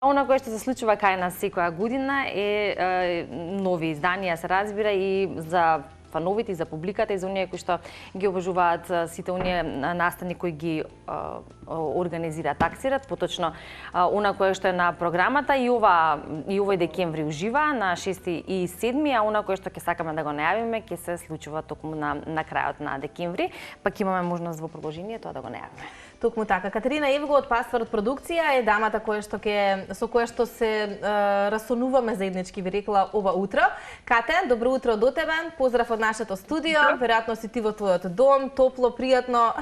Она кое што се случува кај нас секоја година е нови изданија, се разбира, и за фановите, и за публиката, и за оние кои што ги обожуваат сите оние настани кои ги организираат, таксираат, поточно она кое што е на програмата и овој декември ужива на 6 и 7, а она кое што ќе сакаме да го најавиме ќе се случува токму на крајот на декември, пак имаме можност во продолжение тоа да го најавиме. Токму така. Катерина Евго од Паствард продукција е дамата со која што се расонуваме заеднички, ви рекла, ова утро. Кате, добро утро до тебе. Поздрав од нашето студио. Веројатно си ти во твојот дом, топло, пријатно.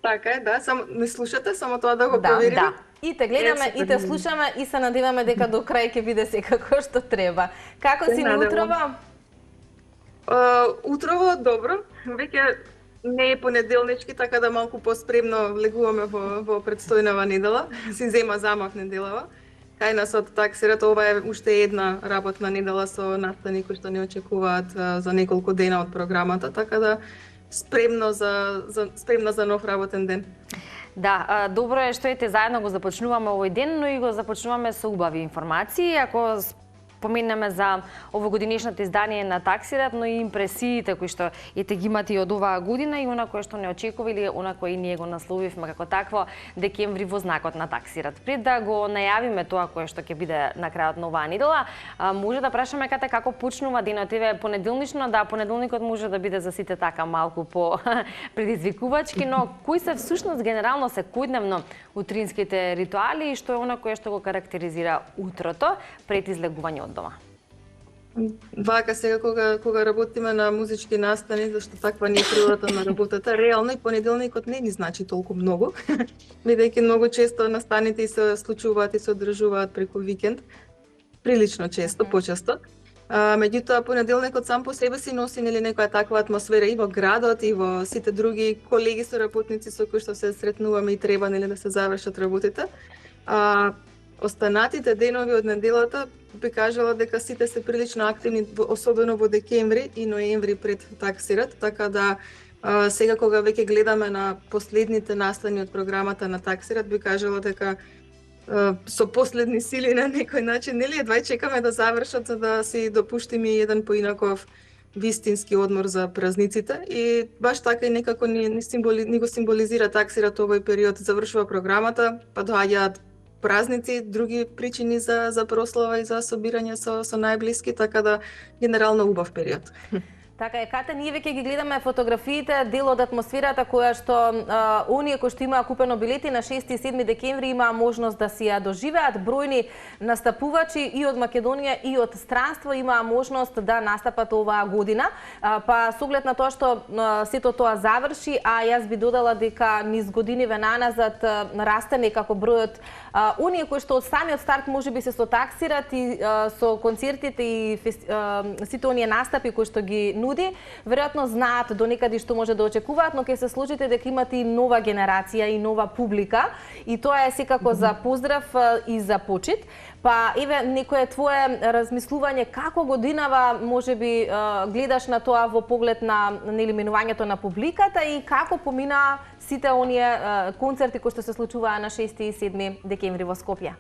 Така е, да, само не слушате, само тоа да го провериме. Да. И те гледаме, и те слушаме, и се надеваме дека до крај ќе биде секако што треба. Како си на утрово? Утрово добро. Веќе не е понеделнички, така да малку поспремно влегуваме во предстојнава недела. Си зема замав неделава. Кај нас од таксират, ова е уште една работна недела со настани кои што не очекуваат за неколку дена од програмата, така да спремна за нов работен ден. Да, добро е што ете заедно го започнуваме овој ден, но и го започнуваме со убави информации. Ако поминеме за овогодинешното издание на таксират, но и импресиите кои што ете ги имате и од оваа година и она кое што не очекува или она кое и ние го насловивме како такво декември во знакот на таксират. Пред да го најавиме тоа кое што ќе биде на крајот на оваа недела, може да прашаме Кате како почнува денот. Еве понеделнично, да, понеделникот може да биде за сите така малку по предизвикувачки, но кои се всушност генерално секојдневно утринските ритуали и што е она кое што го карактеризира утрото пред излегување од дома? Вака сега кога работиме на музички настани, зашто таква не е природата на работата, реално и понеделникот не ни значи толку многу, бидејќи многу често настаните и се случуваат и се одржуваат преку викенд, прилично често, почесто. Меѓутоа понеделникот сам по себе си носи нели некоја таква атмосфера и во градот и во сите други колеги соработници со кои што се сретнуваме и треба нели да се завршат работите. Останатите денови од неделата би кажала дека сите се прилично активни, особено во декември и ноември пред таксират, така да сега кога веќе гледаме на последните настани од програмата на таксират, би кажала дека со последни сили на некој начин, нели едва чекаме да завршат за да си допуштиме еден поинаков вистински одмор за празниците и баш така и некако ни го символизира таксират овој период. Завршува програмата, па доаѓаат празници, други причини за прослава и за собирање со најблиски, така да генерално убав период. Така е, Кате, ние веќе ги гледаме фотографиите, дел од атмосферата која што оние кои што имаа купено билети на 6 и 7 декември имаа можност да си ја доживеат. Бројни настапувачи и од Македонија и од странство имаа можност да настапат оваа година. Па со оглед на тоа што сето тоа заврши, а јас би додала дека низ годиниве наназад расте некако бројот оние кои што од самиот старт можеби се сотаксират и со концертите и сите оние настапи кои што ги нуди, веројатно знаат до некаде што може да очекуваат, но ќе се сложите дека имате и нова генерација и нова публика и тоа е секако за поздрав и за почит. Па еве некое твое размислување како годинава можеби гледаш на тоа во поглед на менувањето на публиката и како помина сите оние концерти кои што се случуваа на 6 и 7 декември во Скопје?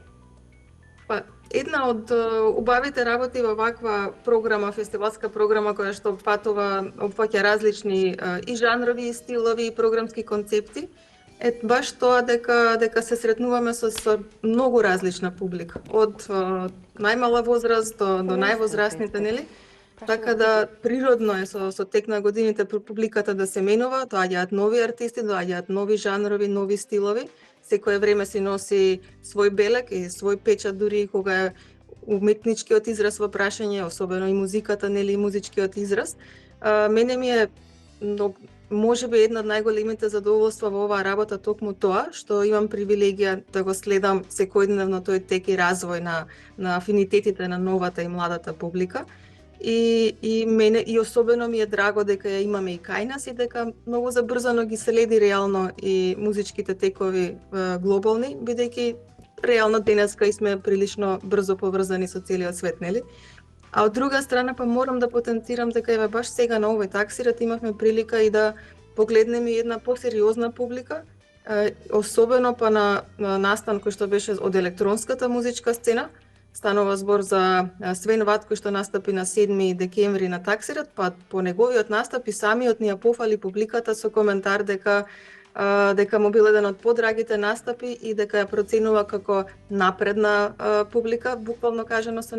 Па, една од убавите работи во ваква програма, фестивалска програма која што опфаќа различни и жанрови, и стилови, и програмски концепти, е баш тоа дека се сретнуваме со многу различна публика, од најмала возраст до највозрастните, нели? Така да природно е со тек на годините публиката да се менува, доаѓаат нови артисти, доаѓаат нови жанрови, нови стилови. Секое време си носи свој белег и свој печат, дури кога е уметничкиот израз во прашање, особено и музиката, нели, и музичкиот израз. Мене ми е можеби една од најголемите задоволства во оваа работа токму тоа што имам привилегија да го следам секојдневно тој тек и развој на афинитетите на новата и младата публика. И мене и особено ми е драго дека ја имаме и кај нас и дека многу забрзано ги следи реално и музичките текови глобални, бидејќи реално денеска и сме прилично брзо поврзани со целиот свет, нели? А од друга страна па морам да потенцирам дека еве баш сега на овој таксират имавме прилика и да погледнеме една посериозна публика, особено па на настан кој што беше од електронската музичка сцена. Станува збор за Свен Ват кој што настапи на 7 декември на Таксират, па по неговиот настап и самиот ни ја пофали публиката со коментар дека му бил еден од подрагите настапи и дека ја проценува како напредна публика, буквално кажано со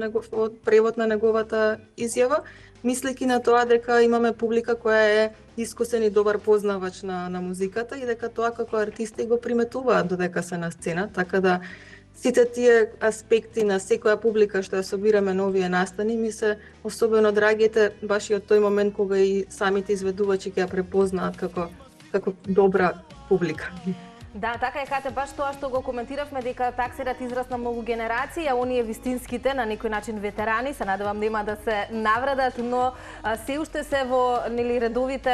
превод на неговата изјава, мислејќи на тоа дека имаме публика која е искусен и добар познавач на музиката и дека тоа како артисти го приметуваат додека се на сцена, така да сите тие аспекти на секоја публика што ја собираме на овие настани ми се особено драгите баш и од тој момент кога и самите изведувачи ќе ја препознаат како добра публика. Да, така е, Кате, баш тоа што го коментиравме дека Таксират израсна многу генерации, а оние вистинските на некој начин ветерани, се надевам нема да се наврадат, но се уште се во редовите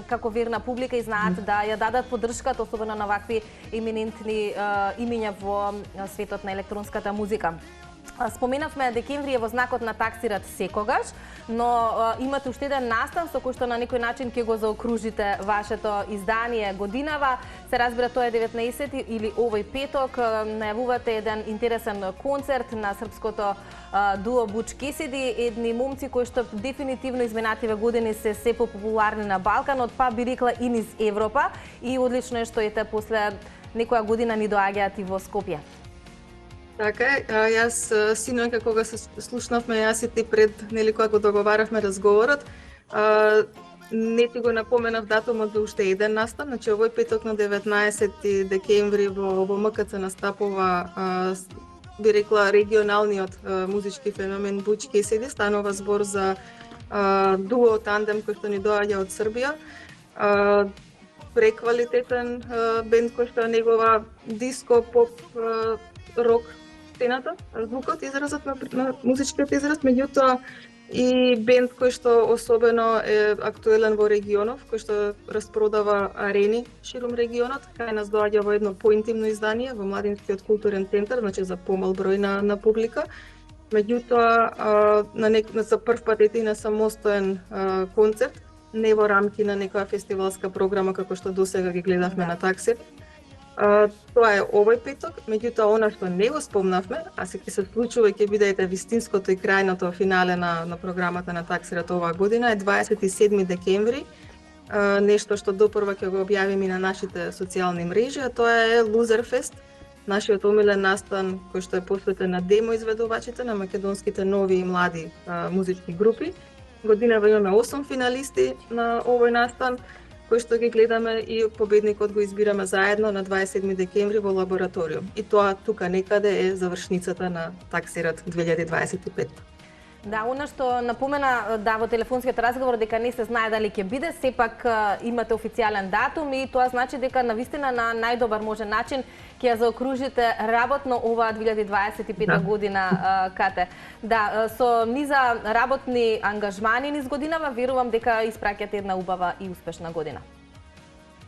како верна публика и знаат да ја дадат поддршката, особено на вакви еминентни имиња во светот на електронската музика. Споменавме декември е во знакот на Таксират секогаш, но имате уште еден настан со кој што на некој начин ќе го заокружите вашето издание годинава. Се разбира, тоа е 19 или овој петок. Најавувате еден интересен концерт на српското дуо Буч Кесиди, едни момци кои што дефинитивно изминативе години се популарни на Балканот, па би рекла и низ Европа, и одлично е што ете после некоја година ни доаѓаат и во Скопје. Така е, јас синоќа кога се слушнавме јас и ти пред, кога го договаравме разговорот, не ти го напоменав датумот за уште еден настан, значи овој петок на 19 декември во МКЦ настапува би рекла регионалниот музички феномен Буч Кесиди, станува збор за дуо тандем кој што ни доаѓа од Србија. Преквалитетен бенд кој што негова диско, поп, рок сцената, звукот, изразот на музичкиот израз, меѓутоа и бенд кој што особено е актуелен во регионов, кој што распродава арени ширум регионот, кај нас доаѓа во едно поинтимно издание во Младинскиот културен центар, значи за помал број на публика. Меѓутоа за прв пат е на самостоен концерт, не во рамки на некоја фестивалска програма како што досега ги гледавме на Таксир. Тоа е овој петок, меѓутоа она што не го спомнавме, а се ќе се случува и ќе биде вистинското и крајното финале на програмата на Таксират оваа година е 27 декември, нешто што допрва ќе го објавиме и на нашите социјални мрежи, а тоа е Лузерфест, нашиот омилен настан кој што е посветен на демо изведувачите на македонските нови и млади музички групи. Годинава имаме 8 финалисти на овој настан, кој што ги гледаме и победникот го избираме заедно на 27 декември во лабораториум. И тоа тука некаде е завршницата на Таксират 2025. Да, она што напомена во телефонскиот разговор дека не се знае дали ќе биде, сепак имате официјален датум и тоа значи дека навистина на најдобар можен начин ќе ја заокружите работно оваа 2025 година, Кате. Да, со низа работни ангажмани низ годинава, верувам дека испраќате една убава и успешна година.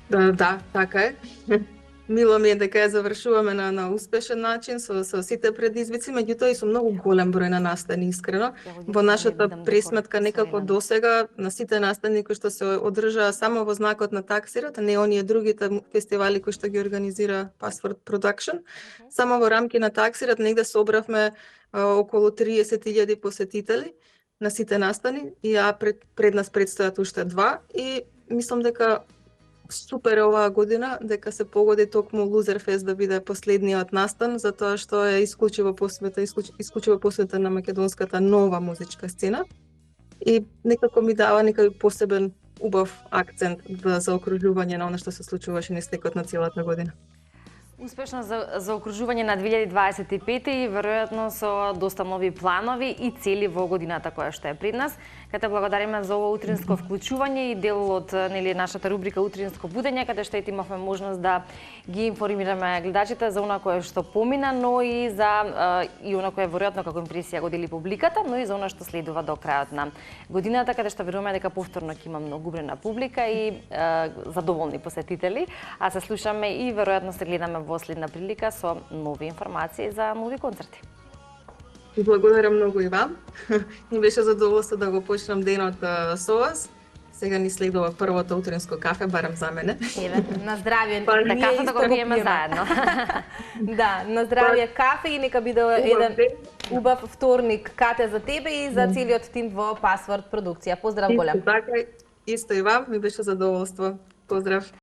Да, така е. Мило ми е дека ја завршуваме на успешен начин со сите предизвици, меѓутоа и со многу голем број на настани, искрено. Во нашата пресметка некако досега на сите настани кои што се одржаа само во знакот на Таксират, не оние другите фестивали кои што ги организира Password Production, само во рамки на Таксират негде собравме околу 30.000 посетители на сите настани и пред нас предстојат уште 2 и мислам дека супер оваа година дека се погоди токму Лузерфест да биде последниот настан, затоа што е исклучиво посветен на македонската нова музичка сцена и некако ми дава некај посебен убав акцент за заокружување на она што се случуваше низ текот на целата година. Успешно за окружување на 2025 и веројатно со доста нови планови и цели во годината која што е пред нас. Каде благодариме за ово утринско вклучување и дел од нашата рубрика Утринско будење, каде што имавме можност да ги информираме гледачите за она кое што помина, но и за и она кое веројатно како импресија го дели публиката, но и за она што следува до крајот на годината, каде што веруваме дека повторно ќе има многу бројна публика и задоволни посетители, а се слушаме и веројатно се гледаме во следна прилика со нови информации за нови концерти. Благодарам многу и вам. Ми беше задоволство да го почнам денот со вас. Сега ни следува првото утринско кафе, барем за мене. Еве, на здравје. Па, Да, кафето го пиеме заедно. Да, на здравје кафе и нека биде еден убав вторник, Кате, за тебе и за целиот тим во Password продукција. Поздрав голем. Така, исто и вам, ми беше задоволство. Поздрав.